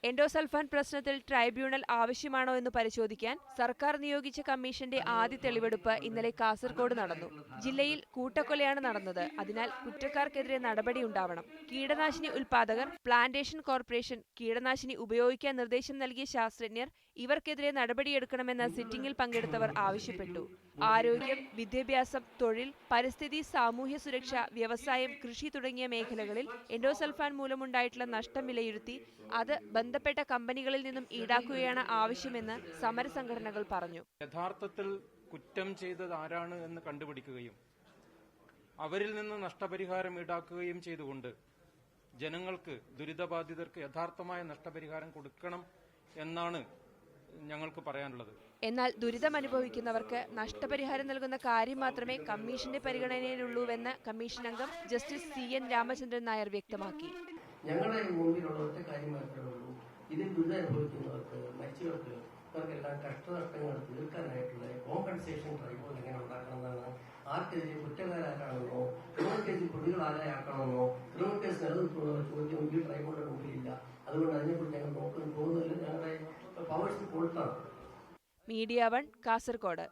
Endosulfan പ്രശ്നത്തിൽ tribunal ആവശ്യമാണോ എന്ന് പരിശോധിക്കാൻ സർക്കാർ നിയോഗിച്ച കമ്മീഷന്റെ ആദ്യ തെളിവെടുപ്പ് ഇന്നലെ കാസർകോട് നടന്നു. ജില്ലയിൽ കൂട്ടക്കൊലയാണ് നടന്നത്. അതിനാൽ കുറ്റക്കാർക്കെതിരെ നടപടിയുണ്ടാവണം. കീടനാശിനി ഉൽപാദകർ, പ്ലാന്റേഷൻ കോർപ്പറേഷൻ, കീടനാശിനി ഉപയോഗിക്കാൻ നിർദ്ദേശം നൽകിയ ശാസ്ത്രജ്ഞർ ഇവർക്കെതിരെ നടപടിയെടുക്കണമെന്ന് സിറ്റിംഗിൽ പങ്കെടുത്തവർ ആവശ്യപ്പെട്ടു. ആരോഗ്യം, വിദ്യാഭ്യാസം, തൊഴിൽ, പരിസ്ഥിതി, സാമൂഹ്യ സുരക്ഷ, വ്യവസായം, കൃഷി തുടങ്ങിയ മേഖലകളിൽ എൻഡോസൾഫാൻ മൂലമുണ്ടായിട്ടുള്ള നഷ്ടം വിലയിരുത്തി അത് ബന്ധപ്പെട്ട കമ്പനികളിൽ നിന്നും ഈടാക്കുകയാണ് ആവശ്യമെന്ന് സമരസംഘടനകൾ പറഞ്ഞു. യഥാർത്ഥത്തിൽ കുറ്റം ചെയ്തത് ആരാണ് എന്ന് കണ്ടുപിടിക്കുകയും അവരിൽ നിന്ന് നഷ്ടപരിഹാരം ഈടാക്കുകയും ചെയ്തുകൊണ്ട് ജനങ്ങൾക്ക്, ദുരിതബാധിതർക്ക് യഥാർത്ഥമായ നഷ്ടപരിഹാരം കൊടുക്കണം എന്നാണ് ഞങ്ങൾക്ക് പറയാനുള്ളത്. എന്നാൽ ദുരിതമനുഭവിക്കുന്നവർക്ക് നഷ്ടപരിഹാരം നൽകുന്ന കാര്യം മാത്രമേ കമ്മീഷന്റെ പരിഗണനയിലുള്ളൂവെന്ന് കമ്മീഷൻ അംഗം ജസ്റ്റിസ് CN രാമചന്ദ്രൻ നായർ വ്യക്തമാക്കി. ഞങ്ങളുടെ മുമ്പിലുള്ള ഒറ്റ കാര്യം മാത്രമേ ഉള്ളൂ, ഇതിൽ ദുരിതം അനുഭവിക്കുന്നവർക്ക്, മരിച്ചവർക്ക്, ഇവർക്കെല്ലാം കഷ്ടനഷ്ടങ്ങൾ തീർക്കാനായിട്ടുള്ള കോമ്പൻസേഷൻ ട്രൈബ്യൂണൽ എങ്ങനെ ഉണ്ടാക്കണമെന്നാണ്. ആർക്കെതിരെ കുറ്റക്കാരാക്കണമെന്നോ ക്രിമിനൽ കേസിൽ പ്രതികൾ ആരായാക്കണമെന്നോ ക്രിമിനൽ കേസ് നിലനിർത്തുന്ന ചോദ്യം ഈ ട്രൈബ്യൂണലിന്റെ മുമ്പിലില്ല. അതുകൊണ്ട് അതിനെക്കുറിച്ച് ഞങ്ങൾ നോക്കുന്നു പോകുന്നില്ല. ഞങ്ങളുടെ പവേഴ്സ് കൊടുത്താണ്. മീഡിയ 1 കാസർകോട്.